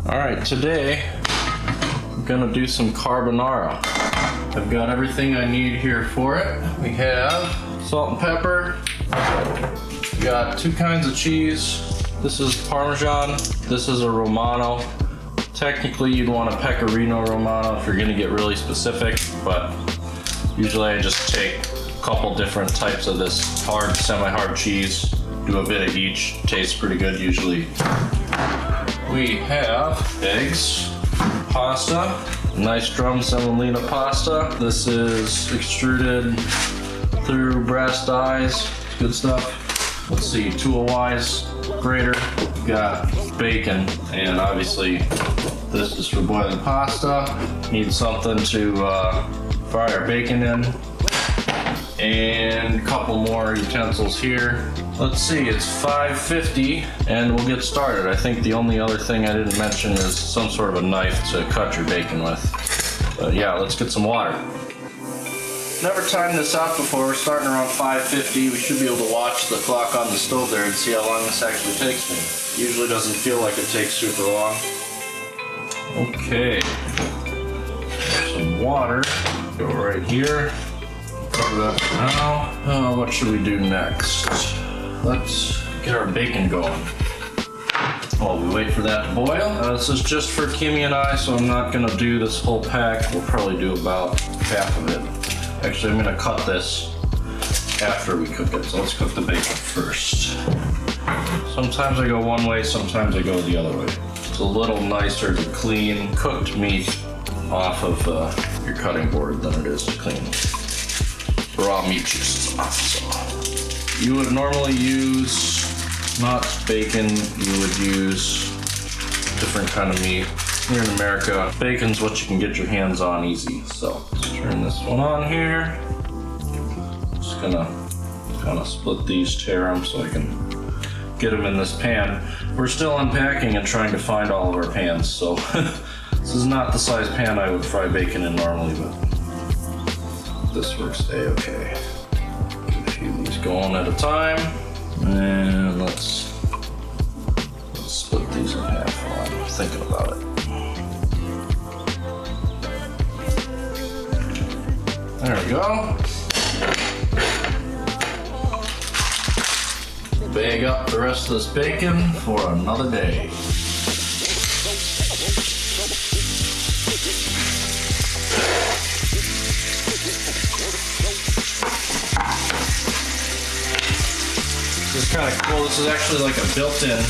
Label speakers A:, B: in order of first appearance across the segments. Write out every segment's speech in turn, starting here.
A: Alright, today I'm gonna do some carbonara. I've got everything I need here for it. We have salt and pepper. We got two kinds of cheese. This is Parmesan. This is a Romano. Technically, you'd want a Pecorino Romano if you're gonna get really specific, but usually I just take a couple different types of this hard, semi-hard cheese, do a bit of each. Tastes pretty good usually. We have eggs, pasta, nice drum semolina pasta. This is extruded through brass dies, good stuff. Let's see, tool-wise, grater. We got bacon, and obviously this is for boiling pasta. Need something to fry our bacon in. And a couple more utensils here. Let's see, it's 5:50 and we'll get started. I think the only other thing I didn't mention is some sort of a knife to cut your bacon with. But yeah, let's get some water. Never timed this out before. We're starting around 5:50. We should be able to watch the clock on the stove there and see how long this actually takes me. Usually doesn't feel like it takes super long. Okay, some water, go right here. Cover that for now. What should we do next? Let's get our bacon going. While we wait for that to boil. This is just for Kimmy and I, so I'm not gonna do this whole pack. We'll probably do about half of it. Actually, I'm gonna cut this after we cook it, so let's cook the bacon first. Sometimes I go one way, sometimes I go the other way. It's a little nicer to clean cooked meat off of your cutting board than it is to clean raw meat juices off. So you would normally use not bacon, you would use different kind of meat. Here in America, bacon's what you can get your hands on easy. So let's turn this one on here. Just gonna kind of split these, tear them so I can get them in this pan. We're still unpacking and trying to find all of our pans, so this is not the size pan I would fry bacon in normally, but this works a-okay. Get a few of these going at a time, and let's split these in half while I'm thinking about it. There we go. Bag up the rest of this bacon for another day. This is kind of cool. This is actually like a built-in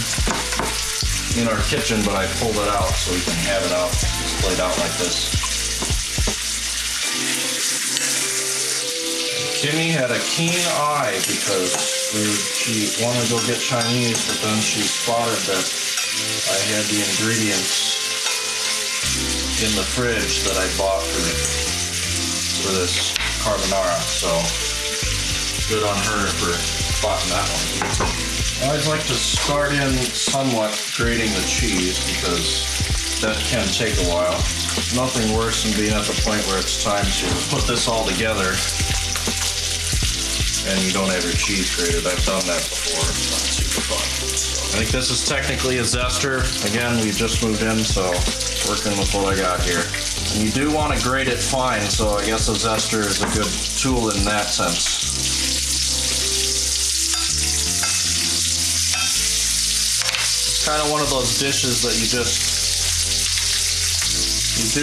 A: in our kitchen, but I pulled it out so we can have it out, displayed out like this. Kimmy had a keen eye because she wanted to go get Chinese, but then she spotted that I had the ingredients in the fridge that I bought for this carbonara, so good on her for spotting that one. I always like to start in somewhat grating the cheese because that can take a while. Nothing worse than being at the point where it's time to put this all together and you don't have your cheese grated. I've done that before. It's not super fun. So I think this is technically a zester. Again, we just moved in, so working with what I got here. And you do want to grate it fine, so I guess a zester is a good tool in that sense. It's kind of one of those dishes that you do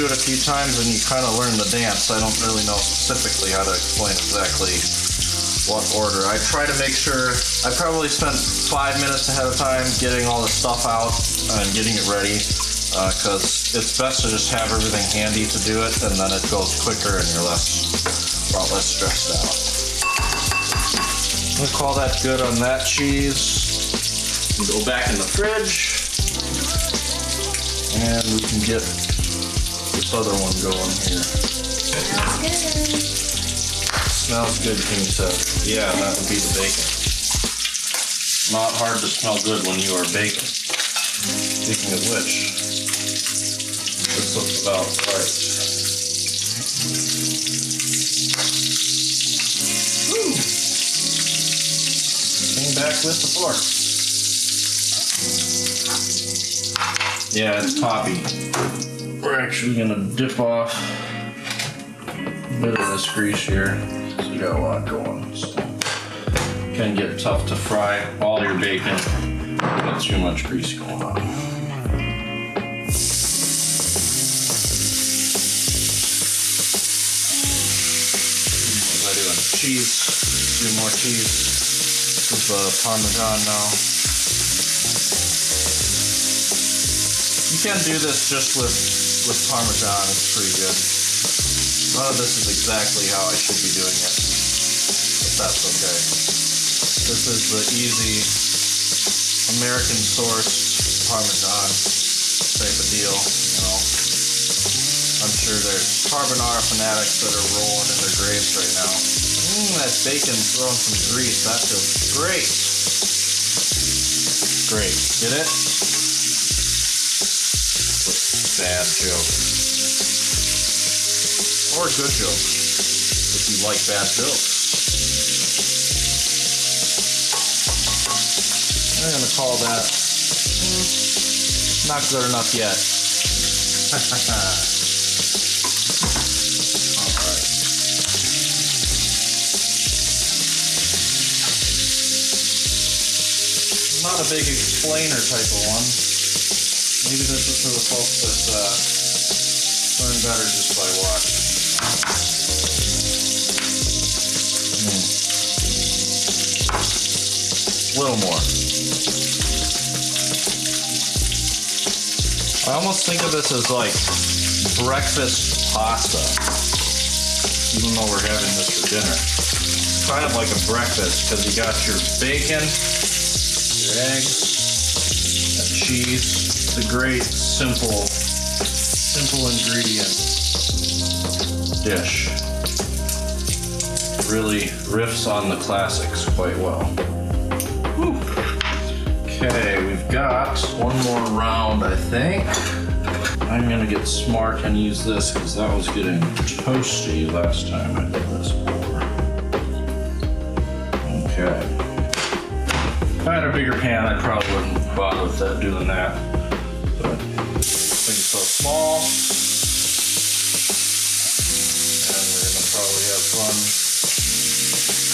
A: it a few times and you kind of learn the dance. I don't really know specifically how to explain exactly what order. I try to make sure, I probably spent 5 minutes ahead of time getting all the stuff out and getting it ready, because it's best to just have everything handy to do it, and then it goes quicker and you're a lot less stressed out. We'll call that good on that cheese. We'll go back in the fridge, and we can get this other one going here. Smells good, King said. Yeah, that would be the bacon. Not hard to smell good when you are baking. Speaking of which, this looks about right. Woo! Came back with the fork. Yeah, it's toppy. We're actually gonna dip off a bit of this grease here. So we got a lot going. So it can get tough to fry all your bacon. Got too much grease going on. What am I doing? Cheese. Do more cheese. This is Parmesan now. You can do this just with Parmesan, it's pretty good. None of this is exactly how I should be doing it, but that's okay. This is the easy American sourced Parmesan type of deal, you know. I'm sure there's Carbonara fanatics that are rolling in their graves right now. That bacon throwing some grease, that feels great. Great, get it? Bad joke. Or a good joke, if you like bad jokes. I'm gonna call that not good enough yet. Alright. I'm not a big explainer type of one. Maybe this is for the folks that learn better just by watching. A little more. I almost think of this as like breakfast pasta, even though we're having this for dinner. It's kind of like a breakfast because you got your bacon, your eggs, and cheese. It's a great, simple ingredient dish. Really riffs on the classics quite well. Whew. Okay, we've got one more round, I think. I'm gonna get smart and use this because that was getting toasty last time I did this before. Okay. If I had a bigger pan, I probably wouldn't bother with that, doing that. But things so small, and we're gonna probably have fun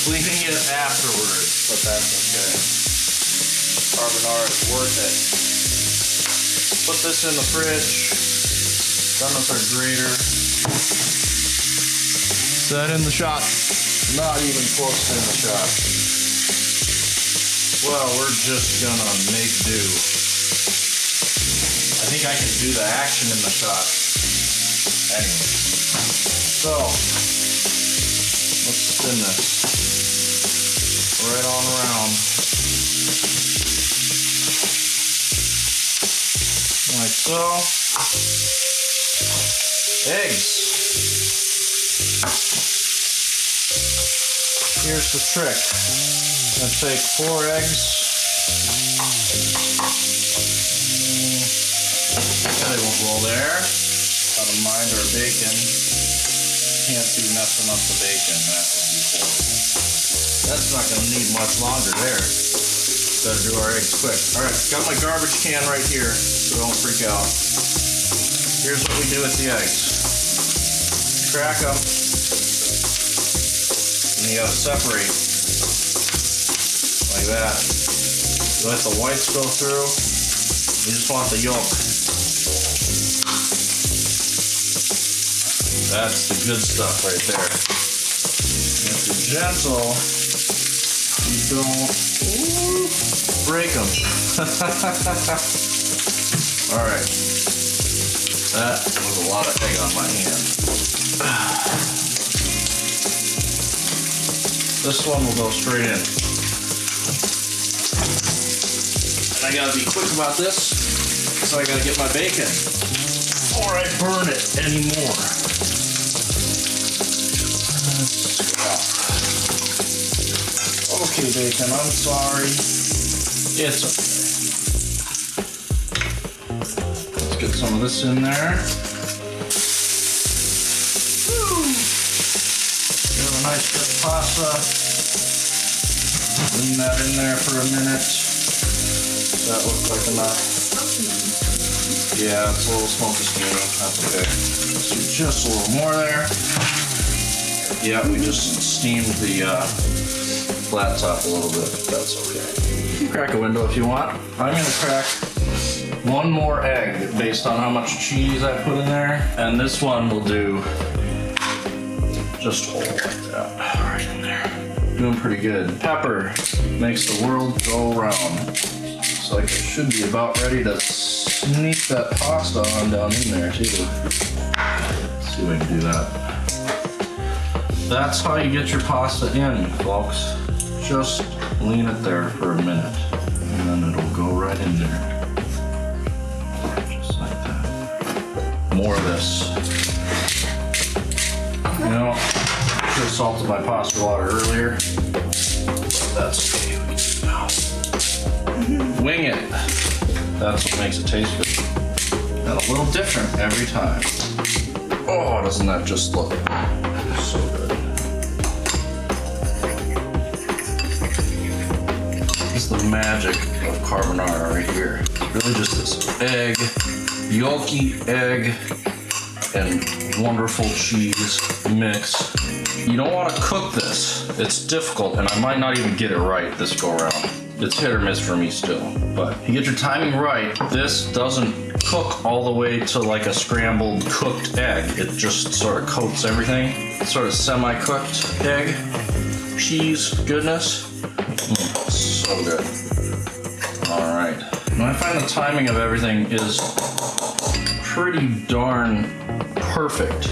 A: cleaning it afterwards, but that's okay. Carbonara is worth it. Put this in the fridge, done with our grater. Set in the shot. Not even close to in the shot. Well, we're just gonna make do. I think I can do the action in the shot. Anyway. So, let's spin this right on around. Like so. Eggs. Here's the trick. I'm gonna take 4 eggs. They won't roll there. Gotta mind our bacon. Can't be messing up the bacon. That would be horrible. That's not gonna need much longer there. Gotta do our eggs quick. Alright, got my garbage can right here, so don't freak out. Here's what we do with the eggs. Crack them. And you gotta separate. Like that. You let the whites go through. You just want the yolk. That's the good stuff right there. If you're gentle, you don't break them. Alright. That was a lot of egg on my hand. This one will go straight in. And I gotta be quick about this, so I gotta get my bacon before I burn it anymore. Okay, bacon, I'm sorry. It's okay. Let's get some of this in there. Woo. Give a nice bit of pasta. Lean that in there for a minute. Does that look like enough? Yeah, it's a little smoky steamy. That's okay. So just a little more there. Yeah, we just steamed the flat top a little bit. That's okay. You can crack a window if you want. I'm gonna crack one more egg based on how much cheese I put in there. And this one will do just whole like that. Right in there. Doing pretty good. Pepper makes the world go round. Looks like it should be about ready to sneak that pasta on down in there too. Let's see if we can do that. That's how you get your pasta in, folks. Just lean it there for a minute, and then it'll go right in there. Just like that. More of this. You know, I should have salted my pasta water earlier. That's okay. We can do now. Wing it. That's what makes it taste good. And a little different every time. Oh, doesn't that just look so good? This is the magic of carbonara right here. It's really just this egg, yolky egg, and wonderful cheese mix. You don't want to cook this. It's difficult, and I might not even get it right this go around. It's hit or miss for me still, but if you get your timing right, this doesn't cook all the way to like a scrambled cooked egg. It just sort of coats everything. It's sort of semi-cooked egg, cheese, goodness. So good. All right. And I find the timing of everything is pretty darn perfect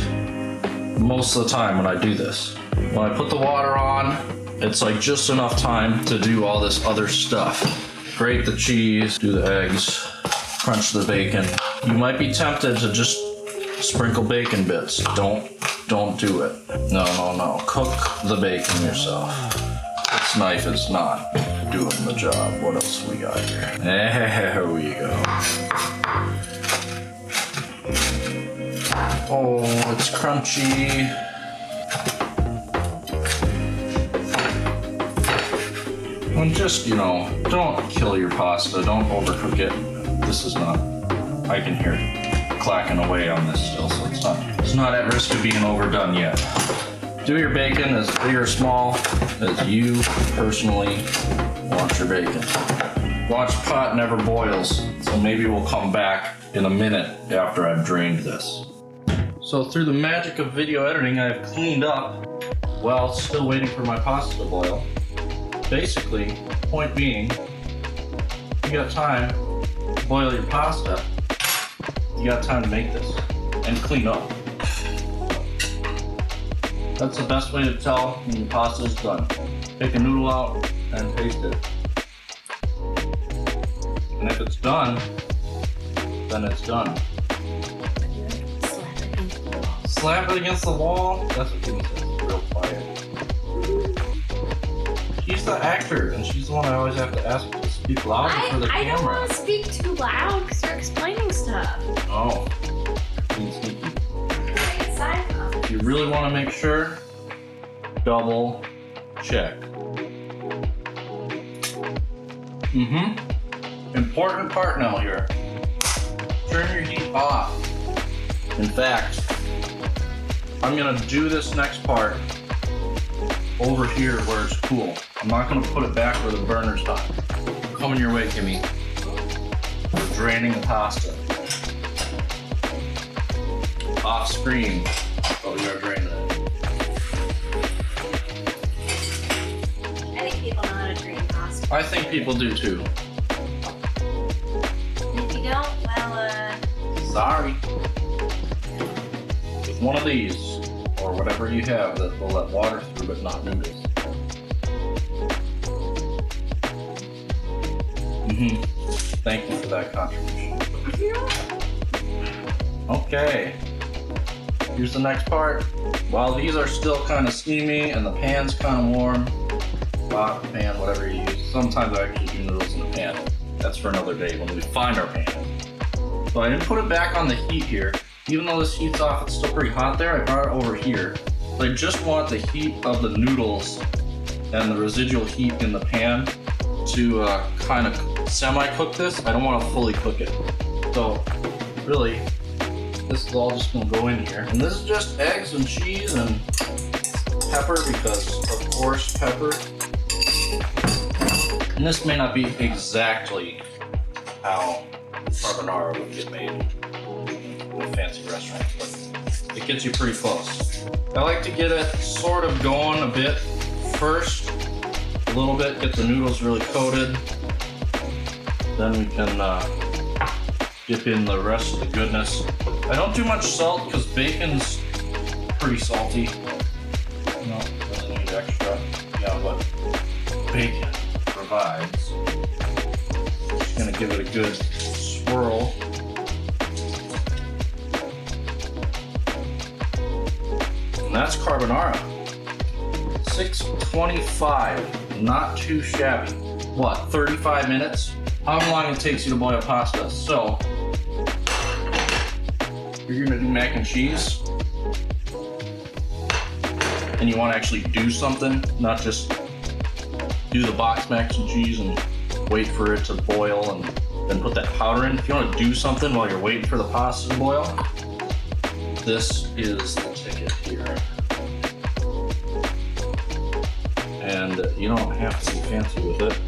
A: most of the time when I do this. When I put the water on, it's like just enough time to do all this other stuff. Grate the cheese, do the eggs, crunch the bacon. You might be tempted to just sprinkle bacon bits. Don't do it. No. Cook the bacon yourself. This knife is not doing the job. What else we got here? There we go. Oh, it's crunchy. And just, don't kill your pasta. Don't overcook it. This is not, I can hear it clacking away on this still, so it's not at risk of being overdone yet. Do your bacon as big or small as you personally want your bacon. Watch pot never boils, so maybe we'll come back in a minute after I've drained this. So through the magic of video editing, I've cleaned up while still waiting for my pasta to boil. Basically, point being, you got time to boil your pasta, you got time to make this and clean up. That's the best way to tell when your pasta is done. Take a noodle out and taste it. And if it's done, then it's done. Slap it against the wall? That's what Kimmy says. Real quiet. She's the actor, and she's the one I always have to ask to speak louder for the camera.
B: I don't want to speak too loud because you're explaining stuff.
A: Oh. Being sneaky. If you really want to make sure, double check. Important part now here. Turn your heat off. In fact, I'm gonna do this next part over here where it's cool. I'm not gonna put it back where the burner's hot. Coming your way, Kimmy. We're draining the pasta. Off screen, but we are draining it.
B: I think people know how to drain pasta.
A: I think people do too.
B: If you don't, well,
A: Sorry. With one of these, or whatever you have that will let water through but not noodles. Thank you for that contribution. Okay. Here's the next part. While these are still kind of steamy and the pan's kind of warm, pot, pan, whatever you use. Sometimes I actually do noodles in the pan. That's for another day when we find our pan. So I didn't put it back on the heat here. Even though this heat's off, it's still pretty hot there. I brought it over here. But I just want the heat of the noodles and the residual heat in the pan to kind of semi-cook this. I don't want to fully cook it. So really, this is all just gonna go in here. And this is just eggs and cheese and pepper, because of course pepper. And this may not be exactly how carbonara would get made in a fancy restaurant, but it gets you pretty close. I like to get it sort of going a bit first, a little bit, get the noodles really coated. Then we can dip in the rest of the goodness. I don't do much salt because bacon's pretty salty. No, really need extra. Yeah, but bacon provides. Just gonna give it a good swirl. And that's carbonara. 6:25, not too shabby. What, 35 minutes? How long it takes you to boil pasta? So, you're gonna do mac and cheese, and you wanna actually do something, not just do the box mac and cheese and wait for it to boil and then put that powder in. If you wanna do something while you're waiting for the pasta to boil, this is the ticket here. And you don't have to be fancy with it.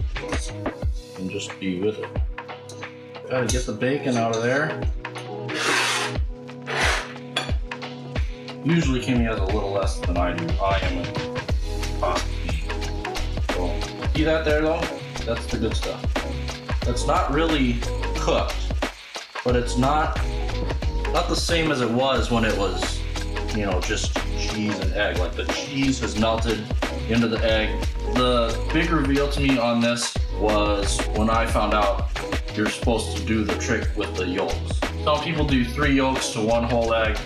A: And just be with it. Gotta get the bacon out of there. Usually Kimmy has a little less than I do. I am a pasta geek. So, see that there though? That's the good stuff. That's not really cooked, but it's not the same as it was when it was, you know, just cheese and egg. Like the cheese has melted into the egg. The big reveal to me on this was when I found out you're supposed to do the trick with the yolks. Some people do 3 yolks to 1 whole egg.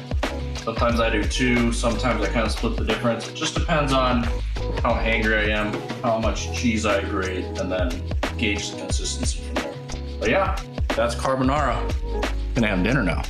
A: Sometimes I do 2, sometimes I kind of split the difference. It just depends on how angry I am, how much cheese I grate, and then gauge the consistency from there. But yeah, that's carbonara. Gonna have dinner now.